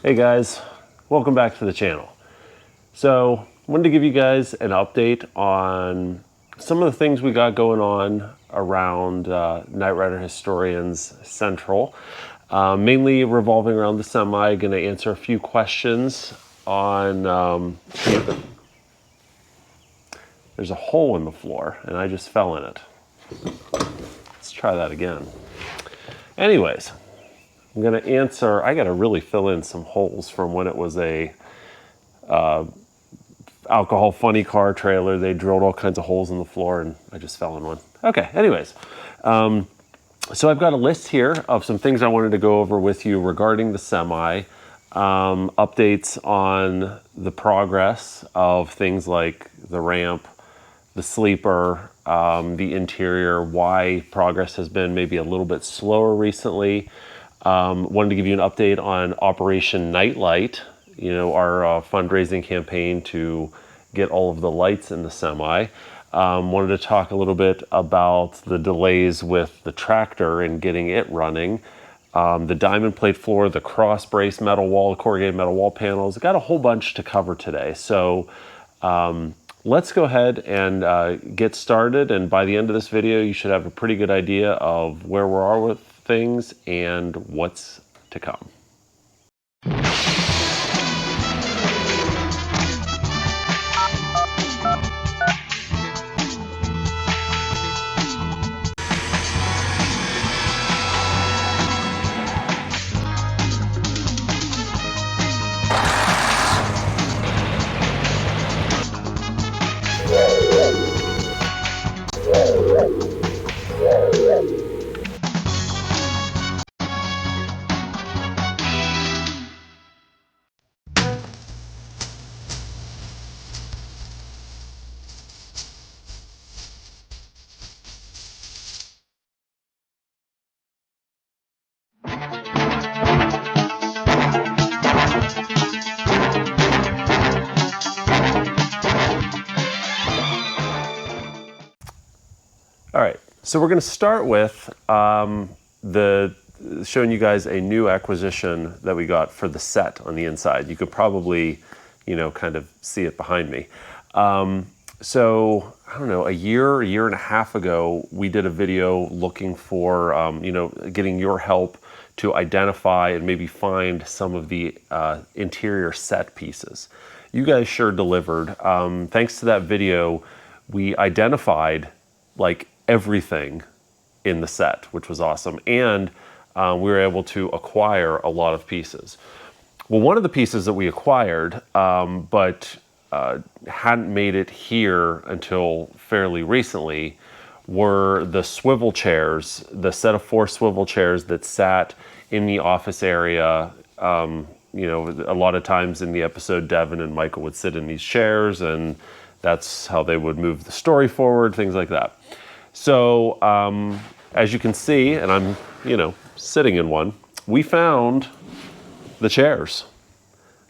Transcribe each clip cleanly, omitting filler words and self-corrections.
Hey guys, welcome back to the channel. So, wanted to give you guys an update on some of the things we got going on around Knight Rider Historians Central, mainly revolving around the semi. Going to answer a few questions on. There's a hole in the floor, and I just fell in it. Let's try that again. Anyways. I'm going to answer, I got to really fill in some holes from when it was a alcohol funny car trailer. They drilled all kinds of holes in the floor and I just fell in one. Okay, anyways. So I've got a list here of some things I wanted to go over with you regarding the semi. Updates on the progress of things like the ramp, the sleeper, the interior, why progress has been maybe a little bit slower recently. Wanted to give you an update on Operation Nightlight, our fundraising campaign to get all of the lights in the semi. Wanted to talk a little bit about the delays with the tractor and getting it running. The diamond plate floor, the cross brace metal wall, corrugated metal wall panels. Got a whole bunch to cover today. So let's go ahead and get started. And by the end of this video, you should have a pretty good idea of where we are with things and what's to come. All right, so we're going to start with showing you guys a new acquisition that we got for the set on the inside. You could probably, kind of see it behind me. So I don't know, a year and a half ago, we did a video looking for, getting your help to identify and maybe find some of the interior set pieces. You guys sure delivered. Thanks to that video, we identified like everything in the set, which was awesome. And we were able to acquire a lot of pieces. Well, one of the pieces that we acquired, but hadn't made it here until fairly recently, were the swivel chairs, the set of 4 swivel chairs that sat in the office area. A lot of times in the episode, Devin and Michael would sit in these chairs, and that's how they would move the story forward, things like that. So, as you can see, and I'm, sitting in one, we found the chairs.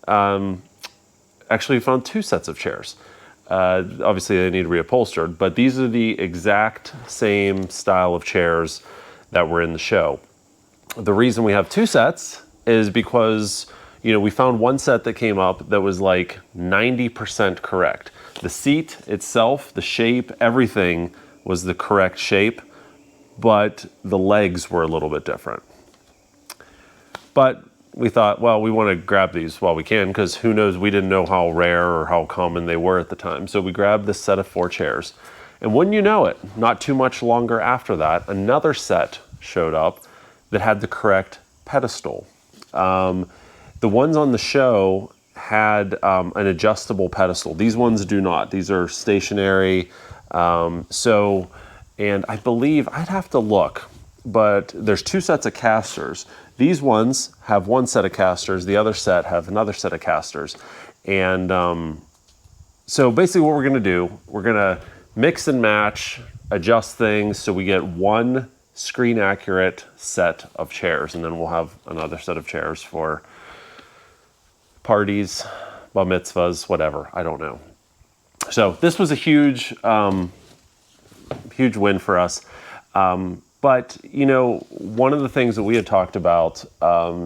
Actually, we found 2 sets of chairs. Obviously, they need reupholstered, but these are the exact same style of chairs that were in the show. The reason we have 2 sets is because, we found one set that came up that was like 90% correct. The seat itself, the shape, everything was the correct shape, but the legs were a little bit different. But we thought, well, we want to grab these while we can, because who knows, we didn't know how rare or how common they were at the time. So we grabbed this set of 4 chairs. And wouldn't you know it, not too much longer after that, another set showed up that had the correct pedestal. The ones on the show had an adjustable pedestal. These ones do not. These are stationary. And I believe, I'd have to look, but there's 2 sets of casters. These ones have 1 set of casters, the other set have another set of casters. And so basically what we're gonna do, we're gonna mix and match, adjust things so we get 1 screen accurate set of chairs, and then we'll have another set of chairs for parties, bar mitzvahs, whatever, I don't know. So this was a huge win for us. But, you know, one of the things that we had talked about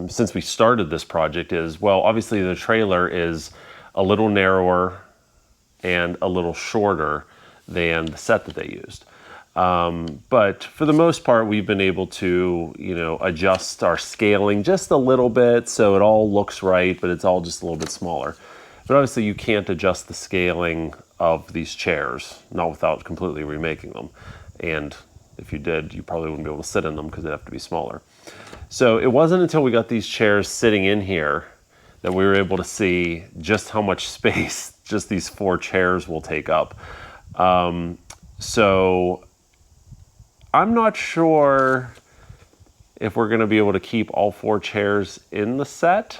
since we started this project is, well, obviously the trailer is a little narrower and a little shorter than the set that they used. But for the most part, we've been able to, you know, adjust our scaling just a little bit so it all looks right, but it's all just a little bit smaller. But obviously you can't adjust the scaling of these chairs, not without completely remaking them. And if you did, you probably wouldn't be able to sit in them because they'd have to be smaller. So it wasn't until we got these chairs sitting in here that we were able to see just how much space just these 4 chairs will take up. So I'm not sure if we're going to be able to keep all 4 chairs in the set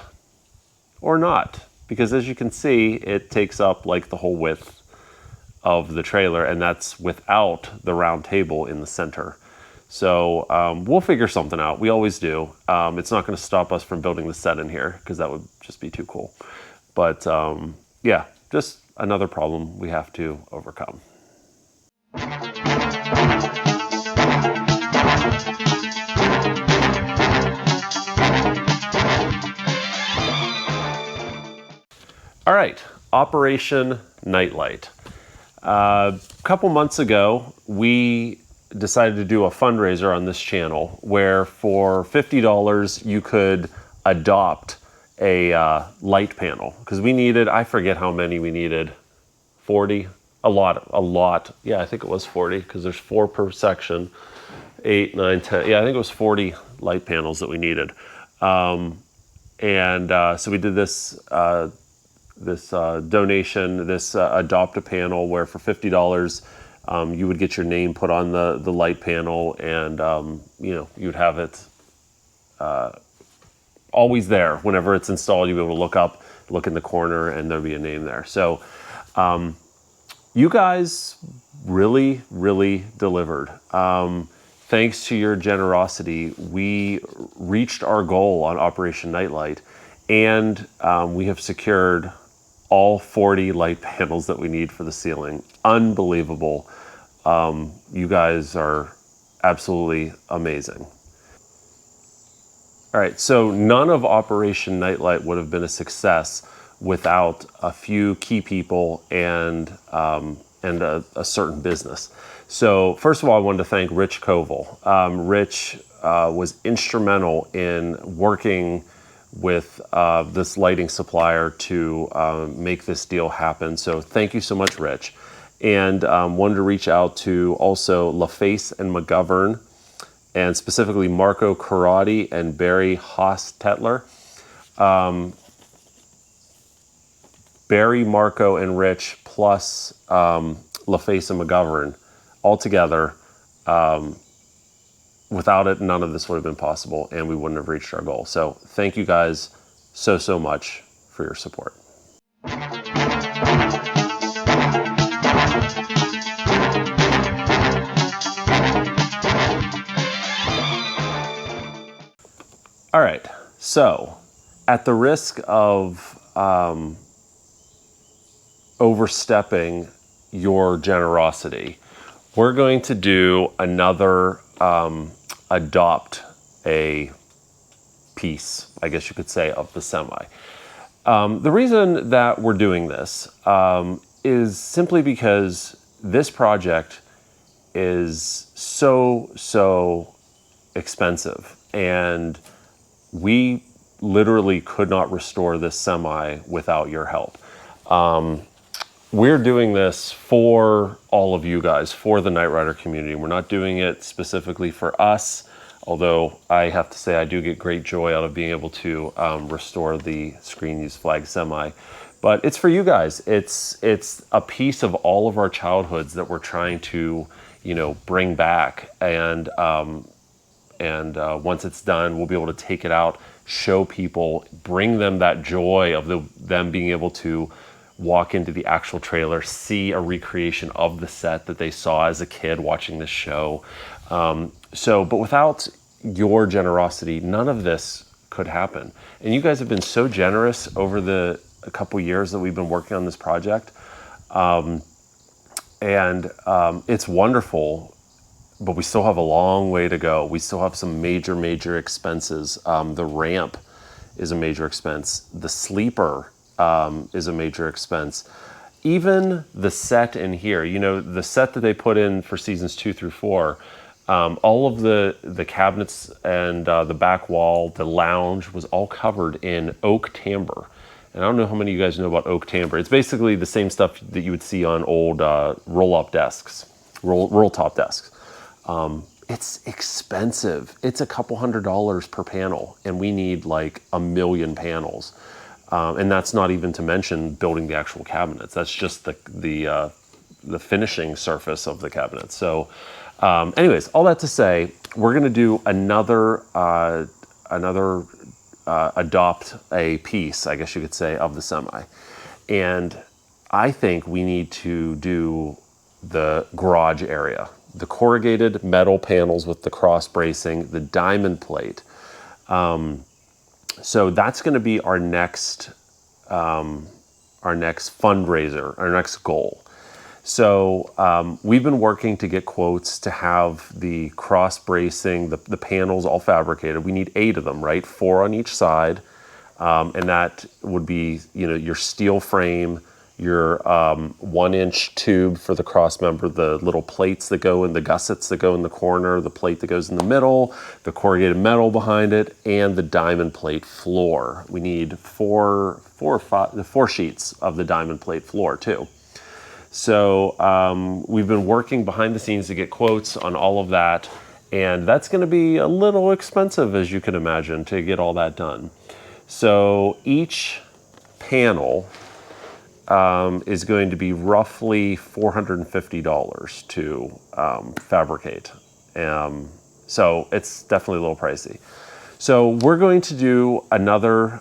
or not, because as you can see, it takes up like the whole width of the trailer, and that's without the round table in the center. So we'll figure something out. We always do. It's not going to stop us from building the set in here because that would just be too cool. But yeah, just another problem we have to overcome. All right, Operation Nightlight. A couple months ago, we decided to do a fundraiser on this channel where for $50 you could adopt a light panel, because we needed, I forget how many we needed, 40, a lot. Yeah, I think it was 40 because there's 4 per section, 8, 9, 10. Yeah, I think it was 40 light panels that we needed. So we did this donation, this adopt a panel where for $50 you would get your name put on the light panel, and you know, you'd have it always there. Whenever it's installed, you'd be able to look in the corner, and there'd be a name there. So you guys really, really delivered. Thanks to your generosity, we reached our goal on Operation Nightlight, and we have secured all 40 light panels that we need for the ceiling. Unbelievable. You guys are absolutely amazing. All right, so none of Operation Nightlight would have been a success without a few key people and a certain business. So first of all, I wanted to thank Rich Koval. Rich was instrumental in working with this lighting supplier to make this deal happen. So thank you so much, Rich. And wanted to reach out to also LaCaze and McGovern, and specifically Marco Karate and Barry Haas-Tetler. Barry, Marco, and Rich plus LaCaze and McGovern all together. Without it, none of this would have been possible, and we wouldn't have reached our goal. So thank you guys so much for your support. All right, so at the risk of overstepping your generosity, we're going to do another adopt a piece, I guess you could say, of the semi. The reason that we're doing this is simply because this project is so expensive, and we literally could not restore this semi without your help. We're doing this for all of you guys, for the Knight Rider community. We're not doing it specifically for us, although I have to say I do get great joy out of being able to restore the Screen Use Flag semi. But it's for you guys. It's a piece of all of our childhoods that we're trying to, you know, bring back. And once it's done, we'll be able to take it out, show people, bring them that joy of them being able to walk into the actual trailer, see a recreation of the set that they saw as a kid watching this show. But without your generosity, none of this could happen. And you guys have been so generous over the a couple years that we've been working on this project. It's wonderful but we still have a long way to go. We still have some major expenses. The ramp is a major expense. The sleeper is a major expense. Even the set in here, you know, the set that they put in for seasons 2 through 4, all of the cabinets and the back wall, the lounge was all covered in oak timber. And I don't know how many of you guys know about oak timber. It's basically the same stuff that you would see on old roll-top desks. It's expensive. It's a couple $100 per panel, and we need like 1 million panels. And that's not even to mention building the actual cabinets. That's just the finishing surface of the cabinets. So anyways, all that to say, we're gonna do another adopt a piece, I guess you could say, of the semi. And I think we need to do the garage area. The corrugated metal panels with the cross bracing, the diamond plate. So that's going to be our next fundraiser, our next goal. So we've been working to get quotes to have the cross bracing, the panels all fabricated. We need 8 of them, right? 4 on each side, and that would be, you know, your steel frame, your 1-inch tube for the cross member, the little plates that go in, the gussets that go in the corner, the plate that goes in the middle, the corrugated metal behind it, and the diamond plate floor. We need 4 sheets of the diamond plate floor too. So we've been working behind the scenes to get quotes on all of that, and that's going to be a little expensive, as you can imagine, to get all that done. So each panel is going to be roughly $450 to fabricate. So it's definitely a little pricey. So we're going to do another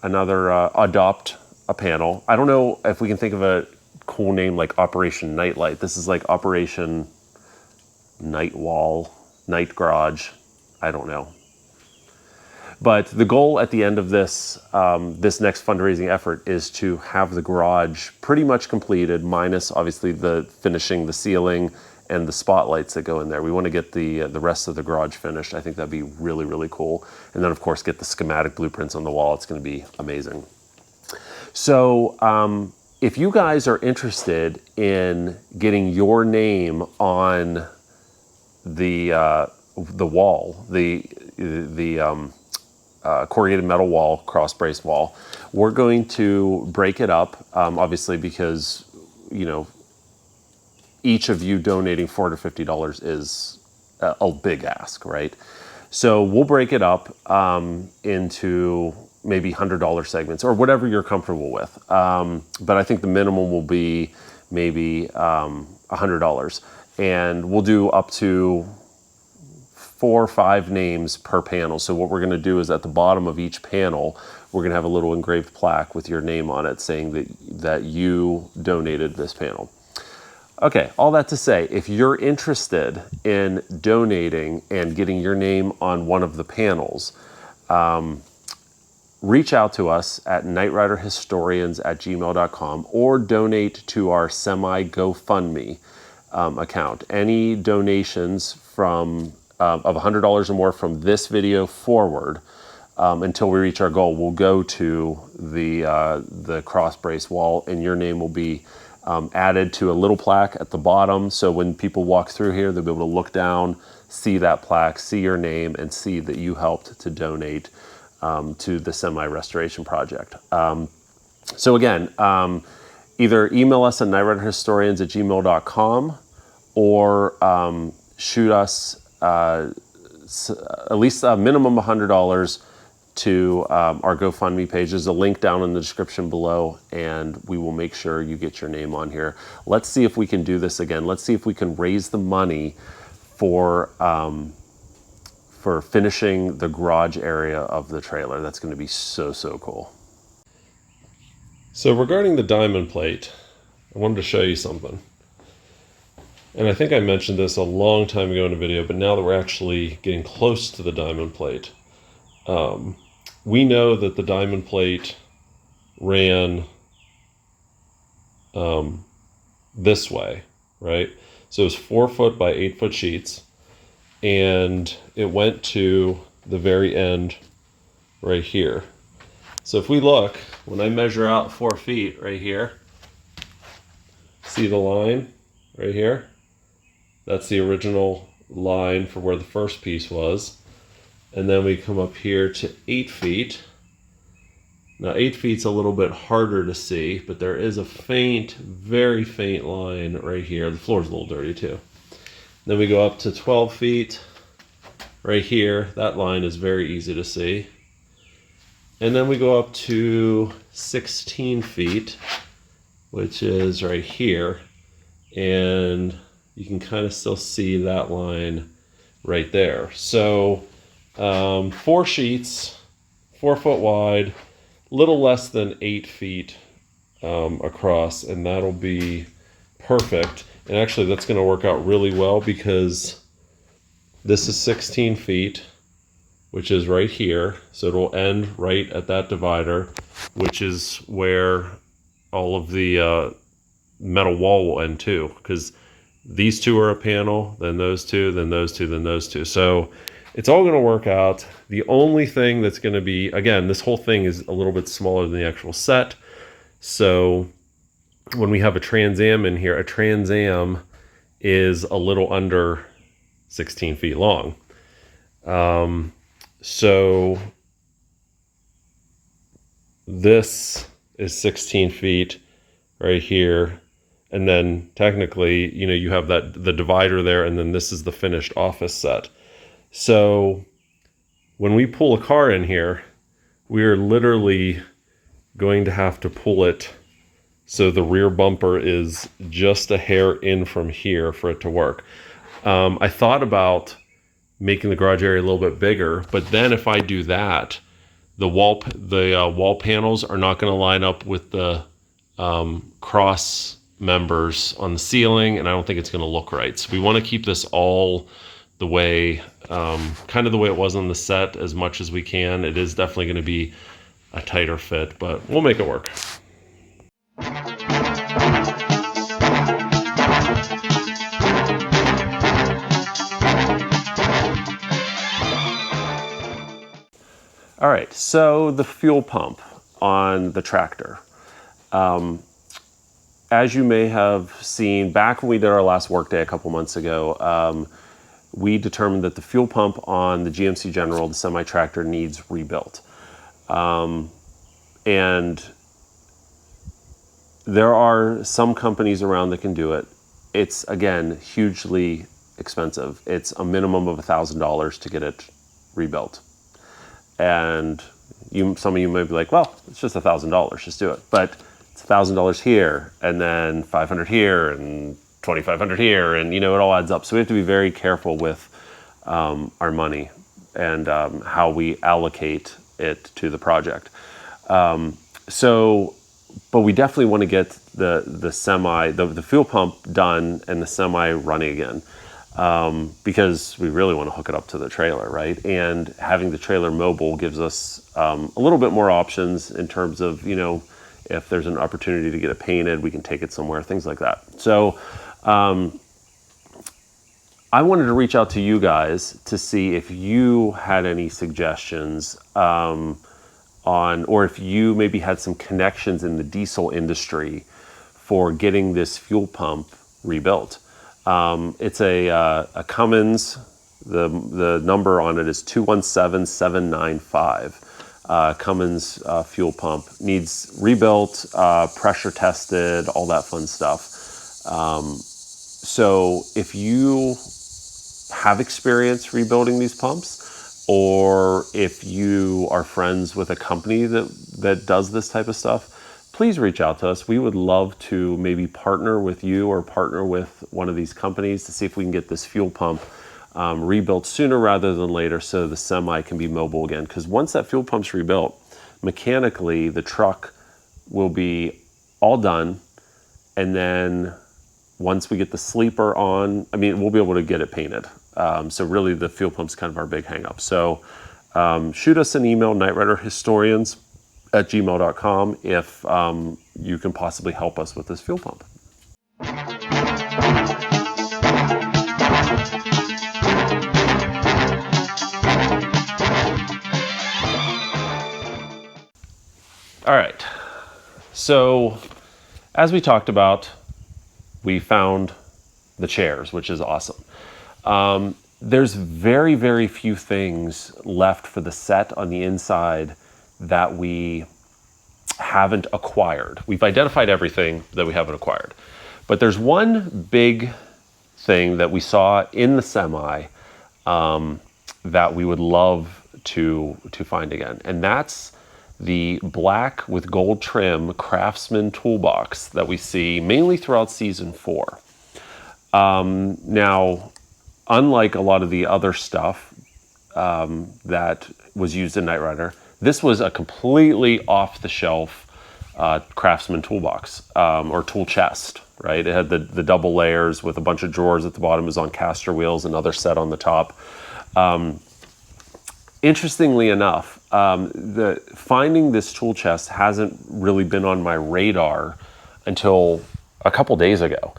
adopt a panel. I don't know if we can think of a cool name like Operation Nightlight. This is like Operation Night Wall, Night Garage. I don't know. But the goal at the end of this this next fundraising effort is to have the garage pretty much completed, minus obviously the finishing the ceiling and the spotlights that go in there. We want to get the rest of the garage finished. I think that'd be really, really cool. And then of course get the schematic blueprints on the wall. It's going to be amazing. So if you guys are interested in getting your name on the wall, the corrugated metal wall, cross brace wall, we're going to break it up, obviously, because, you know, each of you donating $450 is a big ask, right? So we'll break it up into maybe $100 segments or whatever you're comfortable with. But I think the minimum will be maybe $100, and we'll do up to 4 or 5 names per panel. So what we're going to do is at the bottom of each panel, we're going to have a little engraved plaque with your name on it saying that you donated this panel. Okay, all that to say, if you're interested in donating and getting your name on one of the panels, reach out to us at knightriderhistorians@gmail.com or donate to our semi GoFundMe account. Any donations from of $100 or more from this video forward until we reach our goal will go to the cross brace wall, and your name will be added to a little plaque at the bottom. So when people walk through here, they'll be able to look down, see that plaque, see your name, and see that you helped to donate to the semi restoration project. So again, either email us at knightriderhistorians@gmail.com or shoot us at least a minimum $100 to our GoFundMe page. There's a link down in the description below, and we will make sure you get your name on here. Let's see if we can do this again. Let's see if we can raise the money for finishing the garage area of the trailer. That's going to be so, so cool. So regarding the diamond plate, I wanted to show you something. And I think I mentioned this a long time ago in a video, but now that we're actually getting close to the diamond plate, we know that the diamond plate ran this way, right? So it's 4 foot by 8 foot sheets. And it went to the very end right here. So if we look, when I measure out 4 feet right here, see the line right here? That's the original line for where the first piece was. And then we come up here to 8 feet. Now 8 feet's a little bit harder to see, but there is a faint, very faint line right here. The floor's a little dirty too. Then we go up to 12 feet right here. That line is very easy to see. And then we go up to 16 feet, which is right here. And you can kind of still see that line right there. So 4 sheets, 4 foot wide, little less than 8 feet across, and that'll be perfect. And actually that's going to work out really well because this is 16 feet, which is right here. So it'll end right at that divider, which is where all of the metal wall will end too, because these two are a panel, then those two, then those two, then those two. So it's all going to work out. The only thing that's going to be, again, this whole thing is a little bit smaller than the actual set. So when we have a Trans Am in here, a Trans Am is a little under 16 feet long. So this is 16 feet right here. And then technically, you know, you have the divider there, and then this is the finished office set. So when we pull a car in here, we are literally going to have to pull it so the rear bumper is just a hair in from here for it to work. I thought about making the garage area a little bit bigger, but then if I do that, the wall panels are not going to line up with the cross members on the ceiling, and I don't think it's going to look right. So we want to keep this all the way, kind of the way it was on the set as much as we can. It is definitely going to be a tighter fit, but we'll make it work. All right, so the fuel pump on the tractor. As you may have seen, back when we did our last workday a couple months ago, we determined that the fuel pump on the GMC General, the semi-tractor, needs rebuilt. And there are some companies around that can do it. It's, again, hugely expensive. It's a minimum of $1,000 to get it rebuilt. And some of you may be like, well, it's just $1,000, just do it. But it's $1,000 here, and then $500 here, and $2,500 here, and you know, it all adds up. So we have to be very careful with our money and how we allocate it to the project. But we definitely want to get the fuel pump done and the semi running again, because we really want to hook it up to the trailer, right? And having the trailer mobile gives us a little bit more options in terms of, you know, if there's an opportunity to get it painted, we can take it somewhere, things like that. So I wanted to reach out to you guys to see if you had any suggestions or if you maybe had some connections in the diesel industry for getting this fuel pump rebuilt. It's a Cummins. The number on it is 217795. Cummins fuel pump needs rebuilt, pressure tested, all that fun stuff. So if you have experience rebuilding these pumps, or if you are friends with a company that does this type of stuff, please reach out to us. We would love to maybe partner with you or partner with one of these companies to see if we can get this fuel pump rebuilt sooner rather than later, so the semi can be mobile again. Because once that fuel pump's rebuilt, mechanically the truck will be all done, and then once we get the sleeper on, I mean, we'll be able to get it painted. So really the fuel pump's kind of our big hang up. So shoot us an email, knightriderhistorians@gmail.com, if you can possibly help us with this fuel pump. All right, so as we talked about, we found the chairs, which is awesome. There's very, very few things left for the set on the inside that we haven't acquired. We've identified everything that we haven't acquired. But there's one big thing that we saw in the semi that we would love to find again. And that's the black with gold trim Craftsman toolbox that we see mainly throughout season 4. Now, unlike a lot of the other stuff that was used in Knight Rider, this was a completely off-the-shelf Craftsman toolbox or tool chest, right? It had the double layers with a bunch of drawers at the bottom. It was on caster wheels, another set on the top. Interestingly enough, finding this tool chest hasn't really been on my radar until a couple days ago.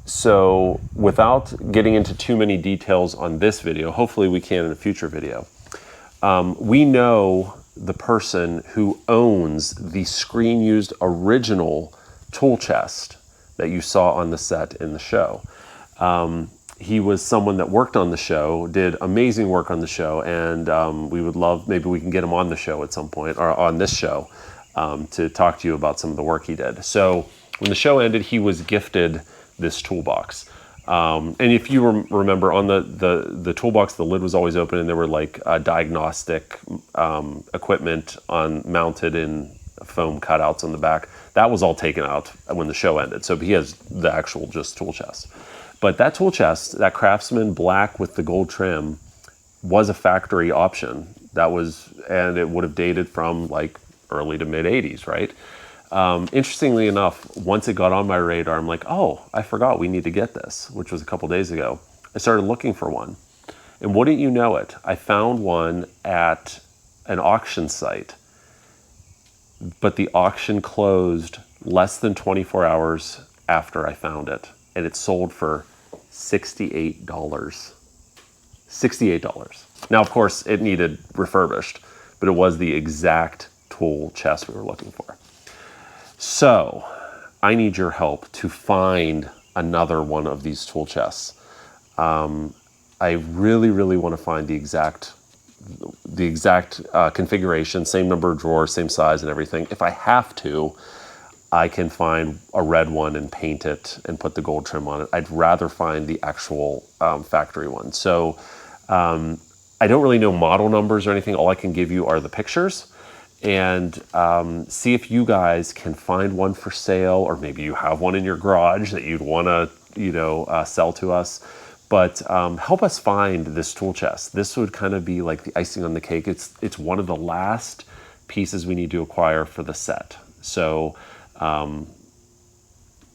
So without getting into too many details on this video, hopefully we can in a future video, we know the person who owns the screen-used original tool chest that you saw on the set in the show. He was someone that worked on the show, did amazing work on the show, and we would love, maybe we can get him on the show at some point, or on this show, to talk to you about some of the work he did. So when the show ended, he was gifted this toolbox. And if you remember, on the toolbox, the lid was always open, and there were like diagnostic equipment mounted in foam cutouts on the back. That was all taken out when the show ended. So he has the actual just tool chest. But that tool chest, that Craftsman black with the gold trim, was a factory option. And it would have dated from like early to mid 80s, right? Interestingly enough, once it got on my radar, I'm like, oh, I forgot we need to get this, which was a couple days ago. I started looking for one. And wouldn't you know it, I found one at an auction site, but the auction closed less than 24 hours after I found it. And it sold for $68. $68. Now, of course, it needed refurbished, but it was the exact tool chest we were looking for. So I need your help to find another one of these tool chests. I really, really want to find the exact configuration, same number of drawers, same size and everything. If I have to, I can find a red one and paint it and put the gold trim on it. I'd rather find the actual factory one. So I don't really know model numbers or anything. All I can give you are the pictures. And see if you guys can find one for sale, or maybe you have one in your garage that you'd want to, sell to us. But help us find this tool chest. This would kind of be like the icing on the cake. It's one of the last pieces we need to acquire for the set. So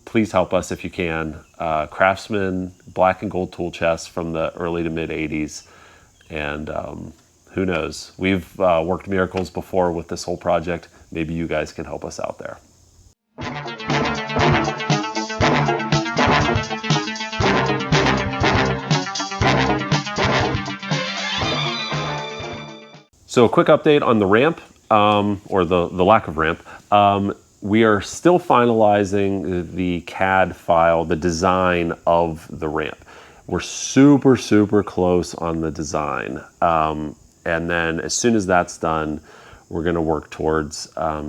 please help us if you can. Craftsman black and gold tool chest from the early to mid 80s, and who knows? We've worked miracles before with this whole project. Maybe you guys can help us out there. So a quick update on the ramp, or the lack of ramp. We are still finalizing the CAD file, the design of the ramp. We're super, super close on the design. And then as soon as that's done, we're going to work towards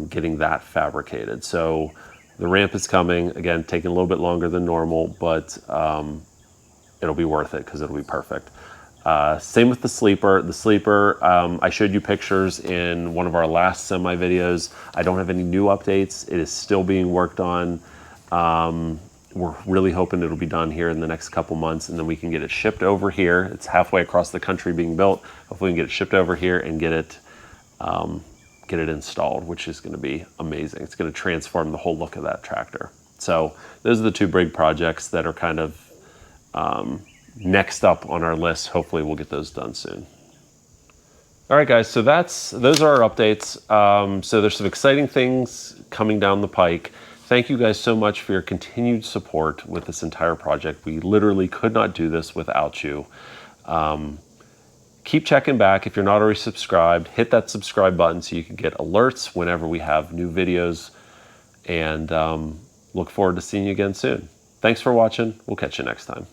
getting that fabricated. So the ramp is coming, again, taking a little bit longer than normal, but it'll be worth it because it'll be perfect. Same with the sleeper. The sleeper, I showed you pictures in one of our last semi videos. I don't have any new updates. It is still being worked on. We're really hoping it'll be done here in the next couple months, and then we can get it shipped over here. It's halfway across the country being built. Hopefully we can get it shipped over here and get it installed, which is going to be amazing. It's going to transform the whole look of that tractor. So those are the two big projects that are kind of next up on our list. Hopefully we'll get those done soon. All right, guys, so those are our updates. So there's some exciting things coming down the pike. Thank you guys so much for your continued support with this entire project. We literally could not do this without you. keep checking back. If you're not already subscribed, hit that subscribe button so you can get alerts whenever we have new videos, and look forward to seeing you again soon. Thanks for watching. We'll catch you next time.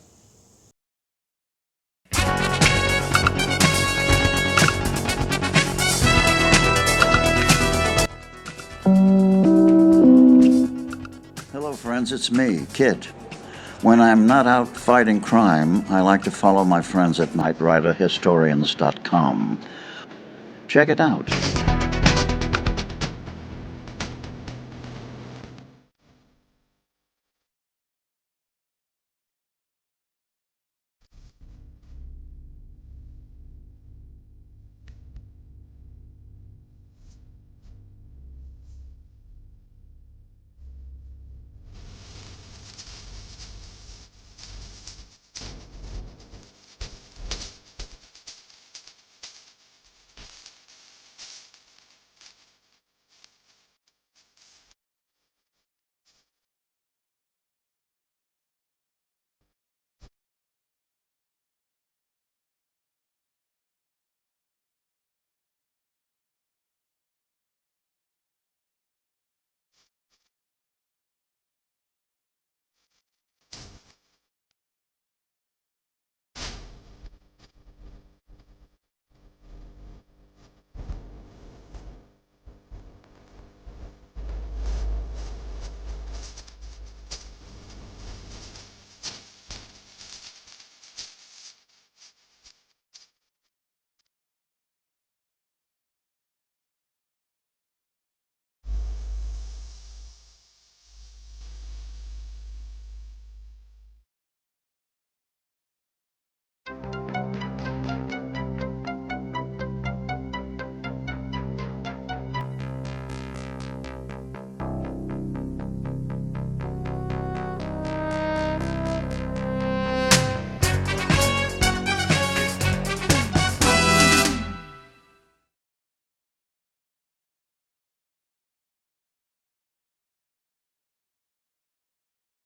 Hello friends, it's me, KITT. When I'm not out fighting crime, I like to follow my friends at knightriderhistorians.com. Check it out.